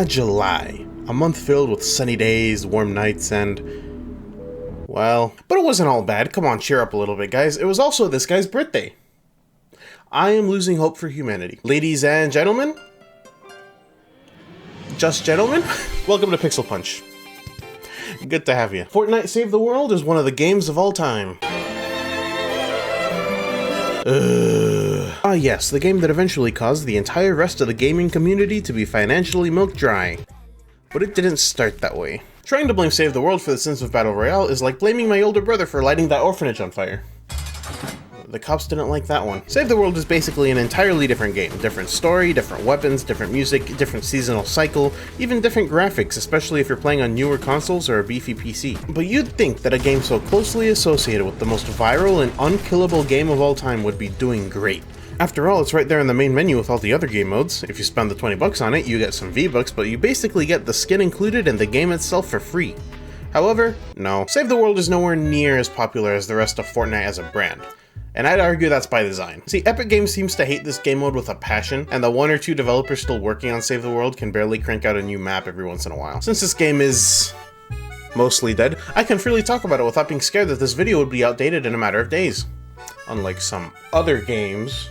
July. A month filled with sunny days, warm nights, and... well... but it wasn't all bad. Come on, cheer up a little bit, guys. It was also this guy's birthday. I am losing hope for humanity. Ladies and gentlemen? Just gentlemen? Welcome to PixelPunch. Good to have you. Fortnite Save the World is one of the games of all time. Yes, the game that eventually caused the entire rest of the gaming community to be financially milk dry. But it didn't start that way. Trying to blame Save the World for the sins of Battle Royale is like blaming my older brother for lighting that orphanage on fire. The cops didn't like that one. Save the World is basically an entirely different game. Different story, different weapons, different music, different seasonal cycle, even different graphics, especially if you're playing on newer consoles or a beefy PC. But you'd think that a game so closely associated with the most viral and unkillable game of all time would be doing great. After all, it's right there in the main menu with all the other game modes. If you spend the 20 bucks on it, you get some V-Bucks, but you basically get the skin included and the game itself for free. However, no. Save the World is nowhere near as popular as the rest of Fortnite as a brand. And I'd argue that's by design. See, Epic Games seems to hate this game mode with a passion, and the one or two developers still working on Save the World can barely crank out a new map every once in a while. Since this game is... mostly dead, I can freely talk about it without being scared that this video would be outdated in a matter of days. Unlike some other games.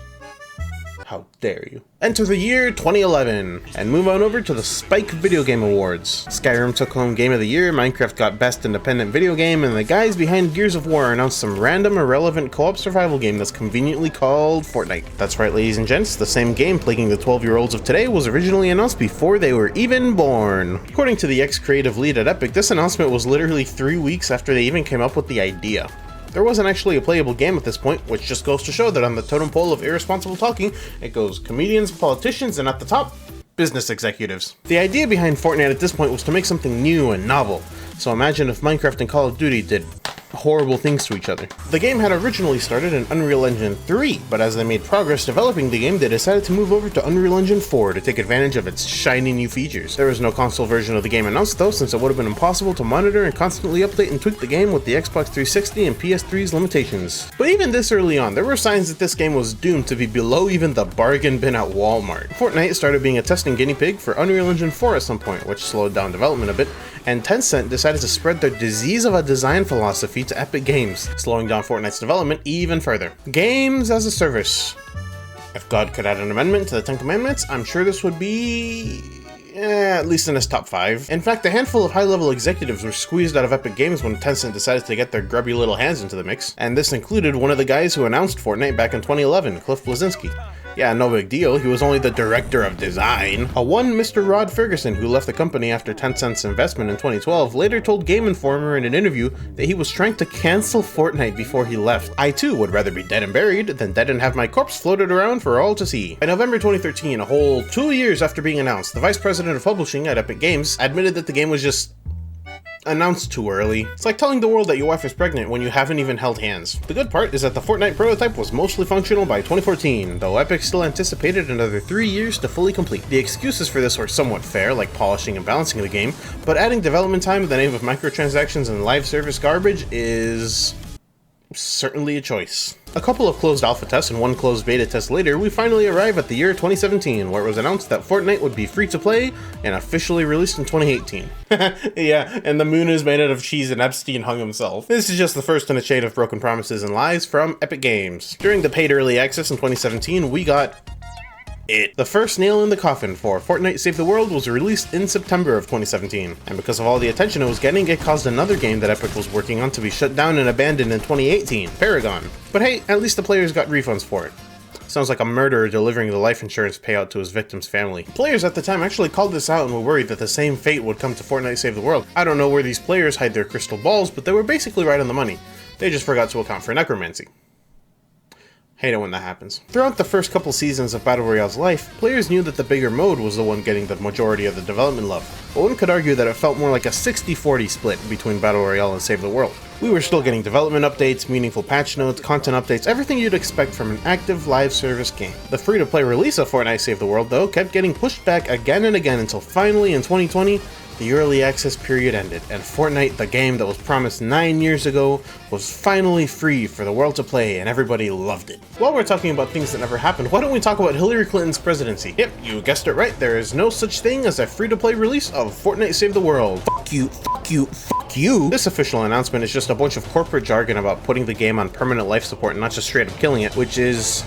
How dare you. Enter the year 2011, and move on over to the Spike Video Game Awards. Skyrim took home Game of the Year, Minecraft got Best Independent Video Game, and the guys behind Gears of War announced some random irrelevant co-op survival game that's conveniently called Fortnite. That's right, ladies and gents, the same game plaguing the 12-year-olds of today was originally announced before they were even born. According to the ex-creative lead at Epic, this announcement was literally 3 weeks after they even came up with the idea. There wasn't actually a playable game at this point, which just goes to show that on the totem pole of irresponsible talking, it goes comedians, politicians, and at the top, business executives. The idea behind Fortnite at this point was to make something new and novel, so imagine if Minecraft and Call of Duty did horrible things to each other. The game had originally started in Unreal Engine 3, but as they made progress developing the game, they decided to move over to Unreal Engine 4 to take advantage of its shiny new features. There was no console version of the game announced though, since it would have been impossible to monitor and constantly update and tweak the game with the Xbox 360 and PS3's limitations. But even this early on, there were signs that this game was doomed to be below even the bargain bin at Walmart. Fortnite started being a testing guinea pig for Unreal Engine 4 at some point, which slowed down development a bit, and Tencent decided to spread their disease of a design philosophy to Epic Games, slowing down Fortnite's development even further. Games as a service. If God could add an amendment to the 10 Commandments, I'm sure this would be... at least in his top 5. In fact, a handful of high-level executives were squeezed out of Epic Games when Tencent decided to get their grubby little hands into the mix, and this included one of the guys who announced Fortnite back in 2011, Cliff Bleszinski. Yeah, no big deal, he was only the director of design. A one Mr. Rod Fergusson, who left the company after Tencent's investment in 2012, later told Game Informer in an interview that he was trying to cancel Fortnite before he left. I too would rather be dead and buried than dead and have my corpse floated around for all to see. In November 2013, a whole 2 years after being announced, the vice president of publishing at Epic Games admitted that the game was just announced too early. It's like telling the world that your wife is pregnant when you haven't even held hands. The good part is that the Fortnite prototype was mostly functional by 2014, though Epic still anticipated another 3 years to fully complete. The excuses for this were somewhat fair, like polishing and balancing the game, but adding development time in the name of microtransactions and live service garbage is... certainly a choice. A couple of closed alpha tests and one closed beta test later, we finally arrive at the year 2017, where it was announced that Fortnite would be free to play and officially released in 2018. Yeah, and the moon is made out of cheese and Epstein hung himself. This is just the first in a chain of broken promises and lies from Epic Games. During the paid early access in 2017, we got it. The first nail in the coffin for Fortnite Save the World was released in September of 2017, and because of all the attention it was getting, it caused another game that Epic was working on to be shut down and abandoned in 2018, Paragon. But hey, at least the players got refunds for it. Sounds like a murderer delivering the life insurance payout to his victim's family. Players at the time actually called this out and were worried that the same fate would come to Fortnite Save the World. I don't know where these players hide their crystal balls, but they were basically right on the money. They just forgot to account for necromancy. Hate it when that happens. Throughout the first couple seasons of Battle Royale's life, players knew that the bigger mode was the one getting the majority of the development love, but one could argue that it felt more like a 60-40 split between Battle Royale and Save the World. We were still getting development updates, meaningful patch notes, content updates, everything you'd expect from an active live service game. The free-to-play release of Fortnite Save the World, though, kept getting pushed back again and again until finally in 2020, the early access period ended, and Fortnite, the game that was promised 9 years ago, was finally free for the world to play, and everybody loved it. While we're talking about things that never happened, why don't we talk about Hillary Clinton's presidency? Yep, you guessed it right, there is no such thing as a free-to-play release of Fortnite Save the World. Fuck you, fuck you, fuck you! This official announcement is just a bunch of corporate jargon about putting the game on permanent life support and not just straight up killing it, which is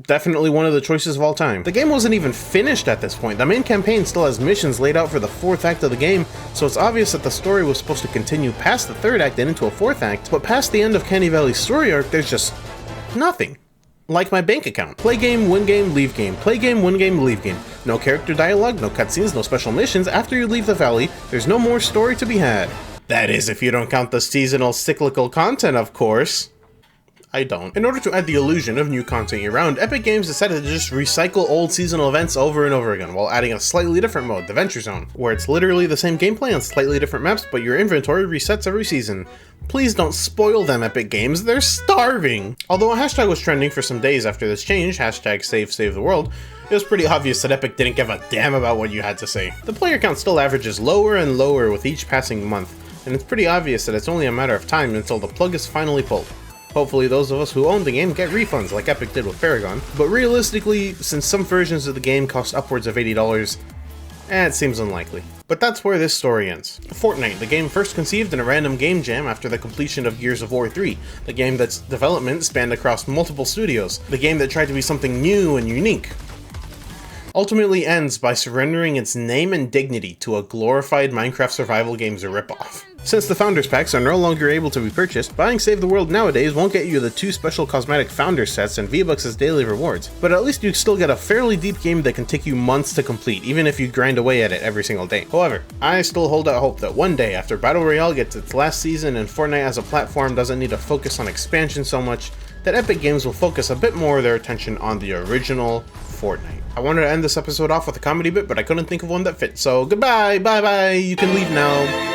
definitely one of the choices of all time. The game wasn't even finished at this point. The main campaign still has missions laid out for the 4th act of the game, so it's obvious that the story was supposed to continue past the 3rd act and into a 4th act, but past the end of Canny Valley's story arc, there's just nothing. Like my bank account. Play game, win game, leave game. Play game, win game, leave game. No character dialogue, no cutscenes, no special missions. After you leave the valley, there's no more story to be had. That is, if you don't count the seasonal cyclical content, of course. I don't. In order to add the illusion of new content year-round, Epic Games decided to just recycle old seasonal events over and over again, while adding a slightly different mode, the Venture Zone, where it's literally the same gameplay on slightly different maps, but your inventory resets every season. Please don't spoil them, Epic Games, they're starving! Although a hashtag was trending for some days after this change, hashtag save the world, it was pretty obvious that Epic didn't give a damn about what you had to say. The player count still averages lower and lower with each passing month, and it's pretty obvious that it's only a matter of time until the plug is finally pulled. Hopefully those of us who own the game get refunds like Epic did with Fergusson, but realistically, since some versions of the game cost upwards of $80, it seems unlikely. But that's where this story ends. Fortnite, the game first conceived in a random game jam after the completion of Gears of War 3, the game that's development spanned across multiple studios, the game that tried to be something new and unique, ultimately ends by surrendering its name and dignity to a glorified Minecraft survival game's ripoff. Since the Founders Packs are no longer able to be purchased, buying Save the World nowadays won't get you the 2 special cosmetic Founders sets and V-Bucks as daily rewards, but at least you still get a fairly deep game that can take you months to complete, even if you grind away at it every single day. However, I still hold out hope that one day, after Battle Royale gets its last season and Fortnite as a platform doesn't need to focus on expansion so much, that Epic Games will focus a bit more of their attention on the original Fortnite. I wanted to end this episode off with a comedy bit, but I couldn't think of one that fit, so goodbye, bye bye, you can leave now.